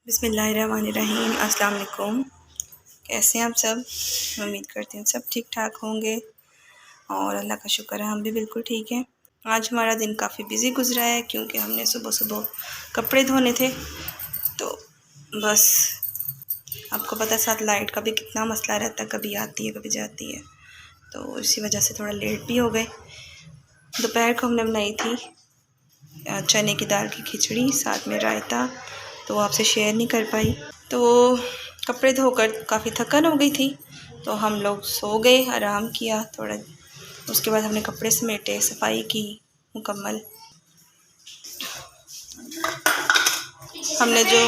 बिस्मिल्लाहिर्रहमानिर्रहीम। अस्सलाम वालेकुम। कैसे हैं आप सब? उम्मीद करती हूँ सब ठीक ठाक होंगे और अल्लाह का शुक्र है हम भी बिल्कुल ठीक हैं। आज हमारा दिन काफ़ी बिज़ी गुजरा है क्योंकि हमने सुबह सुबह कपड़े धोने थे, तो बस आपको पता है साथ लाइट का भी कितना मसला रहता है, कभी आती है कभी जाती है, तो इसी वजह से थोड़ा लेट भी हो गए। दोपहर को हमने बनाई थी चने की दाल की खिचड़ी, साथ में रायता, तो आपसे शेयर नहीं कर पाई। तो कपड़े धोकर काफ़ी थकन हो गई थी, तो हम लोग सो गए, आराम किया थोड़ा। उसके बाद हमने कपड़े समेटे, सफाई की मुकम्मल। हमने जो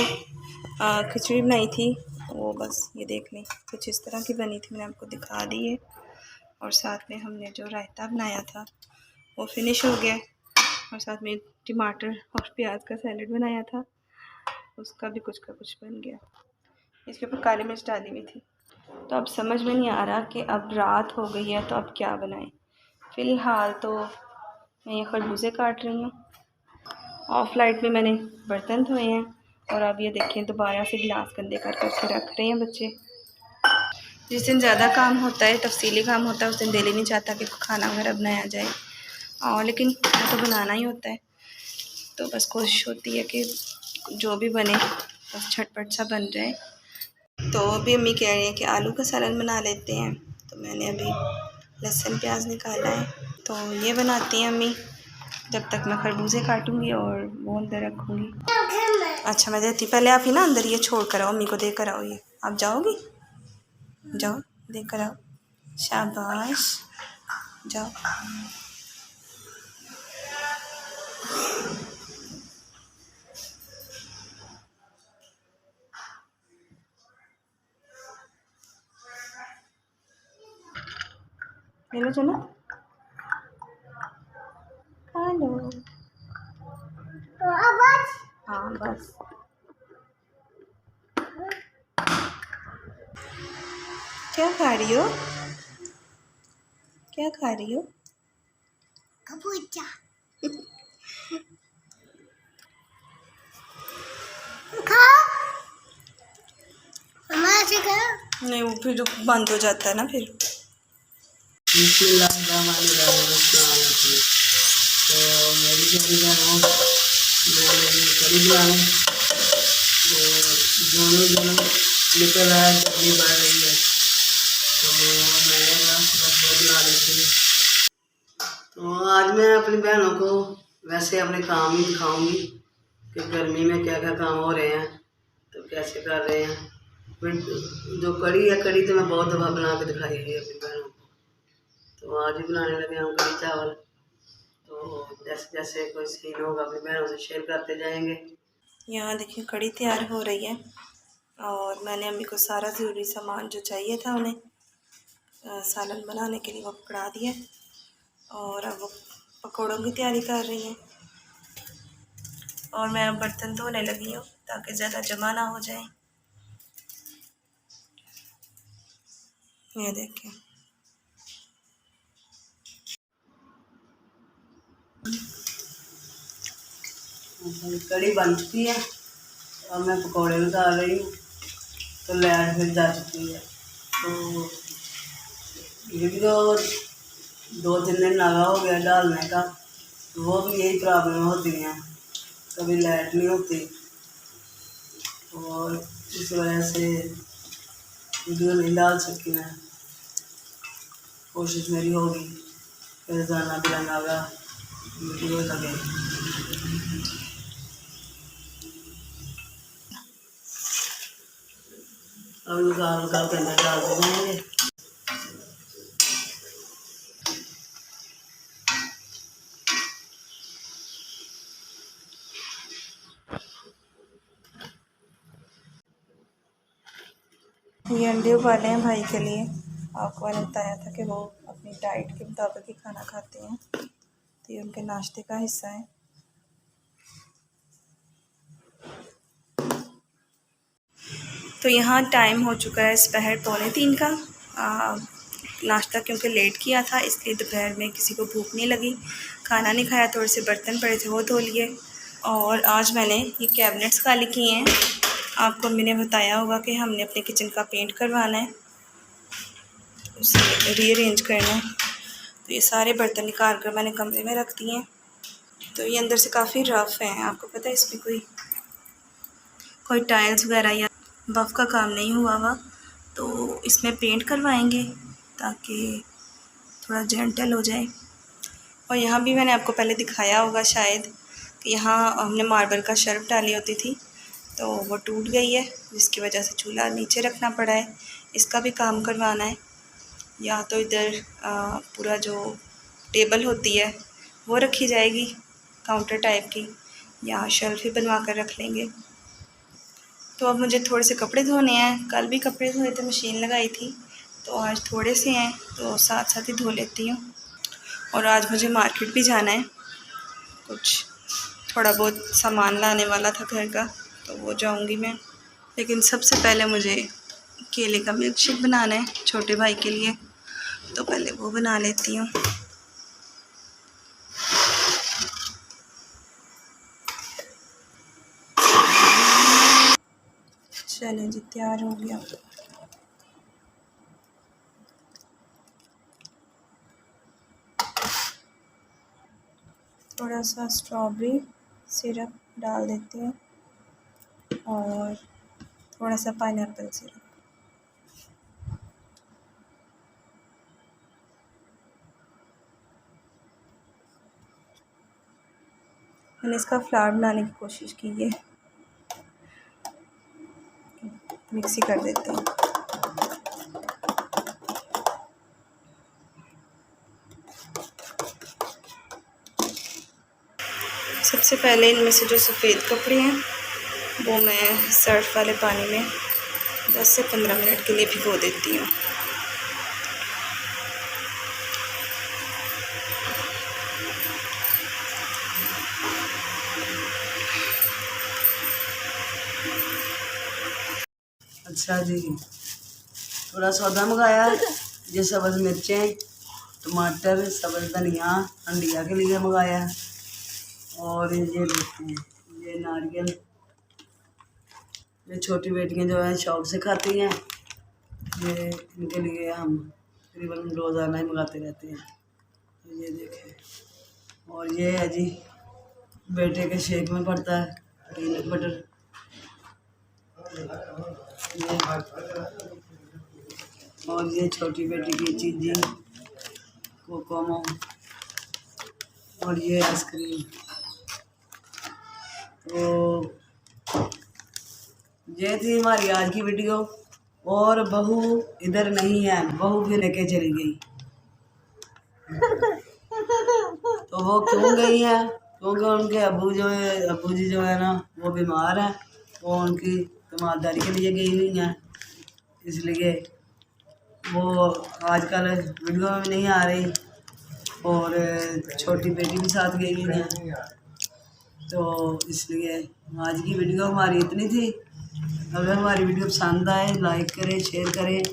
खिचड़ी बनाई थी वो बस ये देख लें, कुछ इस तरह की बनी थी, मैंने आपको दिखा दी है। और साथ में हमने जो रायता बनाया था वो फिनिश हो गया, और साथ में टमाटर और प्याज का सैलेड बनाया था, उसका भी कुछ का कुछ बन गया। इसके ऊपर काली मिर्च डाली हुई थी। तो अब समझ में नहीं आ रहा कि अब रात हो गई है तो अब क्या बनाएं। फ़िलहाल तो मैं ये खरबूजे काट रही हूँ। ऑफ लाइट में मैंने बर्तन धोए हैं, और अब ये देखें दोबारा से गिलास गंदे कर करके रख रहे हैं बच्चे। जिस दिन ज़्यादा काम होता है, तफसीली काम होता है, उस दिन दिल ही नहीं चाहता कि खाना वगैरह बनाया जाए, और लेकिन वो तो बनाना ही होता है। तो बस कोशिश होती है कि जो भी बने बस झटपट सा बन जाए। तो अभी अम्मी कह रही हैं कि आलू का सालन बना लेते हैं, तो मैंने अभी लहसुन प्याज निकाला है, तो ये बनाती हैं अम्मी, जब तक मैं खरबूजे काटूंगी और वो अंदर रखूँगी। अच्छा मैं देती, पहले आप ही ना अंदर ये छोड़ कर आओ, अम्मी को दे कर आओ। ये आप जाओगी? जाओ दे कर आओ, शाबाश जाओ। हेलो चलो, हेलो। हाँ बस क्या खा रही हो? क्या खा रही हो? खरबूजा। नहीं वो फिर बंद हो जाता है ना फिर। तो मेरी कड़ी बनाऊँ, मैंने कड़ी बनाऊँ, तो दोनों निकल रहा है, गर्मी बढ़ रही है, तो मैंने बस वो बना लेती हूँ। तो आज मैं अपनी बहनों को वैसे अपने काम ही दिखाऊंगी कि गर्मी में क्या क्या काम हो रहे हैं, तो कैसे कर रहे हैं। फिर जो कड़ी है, कड़ी तो मैं बहुत दफ़ा बना के दिखाई है अपनी बहनों को, तो आज भी बनाने लगे हम कड़ी चावल। तो जैसे जैसे कोई सीन होगा अपनी बहनों से शेयर करते जाएंगे। यहाँ देखिए कड़ी तैयार हो रही है, और मैंने अम्मी को सारा ज़रूरी सामान जो चाहिए था उन्हें सालन बनाने के लिए वो पकड़ा दिया, और अब वो पकौड़ों की तैयारी कर रही हैं। और मैं अब बर्तन धोने लगी हूँ ताकि ज़्यादा जमा ना हो जाए। ये देखें, कड़ी बन चुकी है और मैं पकौड़े भी डाल रही हूँ, तो लाइट फिर जा चुकी है। तो वीडियो 2-3 दिन लगा हो गया डालने का, तो वो भी यही प्रॉब्लम होती है, कभी लाइट नहीं होती, और इस वजह से वीडियो नहीं डाल सकी मैं। कोशिश मेरी होगी फिर जाना भी लगा वीडियो लगे। अब निकाल के अंदर डाल देंगे। ये अंडे उबाले हैं भाई के लिए। आपको मैंने बताया था कि वो अपनी डाइट के मुताबिक ही खाना खाते हैं, तो ये उनके नाश्ते का हिस्सा है। तो यहाँ टाइम हो चुका है दोपहर 2:45 का। नाश्ता क्योंकि लेट किया था, इसलिए दोपहर में किसी को भूख नहीं लगी, खाना नहीं खाया, थोड़े से बर्तन पड़े थे वो धो लिए। और आज मैंने ये कैबिनेट्स खाली किए हैं, आपको मैंने बताया होगा कि हमने अपने किचन का पेंट करवाना है, उसे रीअरेंज करना है। तो ये सारे बर्तन निकाल कर मैंने कमरे में रख दिए हैं। तो ये अंदर से काफ़ी रफ़ है, आपको पता है इसमें कोई टाइल्स वगैरह या बफ का काम नहीं हुआ हुआ। तो इसमें पेंट करवाएंगे ताकि थोड़ा जेंटल हो जाए। और यहाँ भी मैंने आपको पहले दिखाया होगा शायद कि यहाँ हमने मार्बल का शर्फ डाली होती थी, तो वो टूट गई है, जिसकी वजह से चूल्हा नीचे रखना पड़ा है। इसका भी काम करवाना है। या तो इधर पूरा जो टेबल होती है वो रखी जाएगी काउंटर टाइप की, या शेल्फ ही बनवा कर रख लेंगे। तो अब मुझे थोड़े से कपड़े धोने हैं। कल भी कपड़े धोए थे, मशीन लगाई थी, तो आज थोड़े से हैं तो साथ साथ ही धो लेती हूँ। और आज मुझे मार्केट भी जाना है, कुछ थोड़ा बहुत सामान लाने वाला था घर का, तो वो जाऊँगी मैं। लेकिन सबसे पहले मुझे केले का मिल्क शेक बनाना है छोटे भाई के लिए, तो पहले वो बना लेती हूँ। चलें जी, तैयार हो गया। थोड़ा सा स्ट्रॉबेरी सिरप डाल देते हैं और थोड़ा सा पाइनएप्पल सिरप। मैंने इसका फ्लावर बनाने की कोशिश की है, मिक्सी कर देते हैं। सबसे पहले इनमें से जो सफ़ेद कपड़े हैं वो मैं सर्फ वाले पानी में 10 से 15 मिनट के लिए भिगो देती हूँ। अच्छा जी, थोड़ा सौदा मंगाया, ये सब्ज़ मिर्चें, टमाटर, सब्ज़ धनिया अंडिया के लिए मंगाया। और ये देखते हैं, ये नारियल, ये छोटी बेटियां जो हैं शौक से खाती हैं, ये इनके लिए हम तकरीबन रोज़ाना ही मंगाते रहते हैं। ये देखें। और ये है जी, बेटे के शेक में पड़ता है पीनट बटर। और ये छोटी बेटी की चीज़ी कोकोमो, और ये आइसक्रीम। तो ये थी हमारी आज की वीडियो। और बहू इधर नहीं है, बहू भी लेके चली गई। तो वो क्यों गई है? क्योंकि उनके अबू जी जो है ना वो बीमार हैं, वो उनकी तीमारदारी के लिए गई हुई हैं, इसलिए वो आजकल वीडियो में नहीं आ रही। और छोटी बेटी भी साथ गई हुई है, तो इसलिए आज की वीडियो हमारी इतनी थी। अगर हमारी वीडियो पसंद आए लाइक करें, शेयर करें,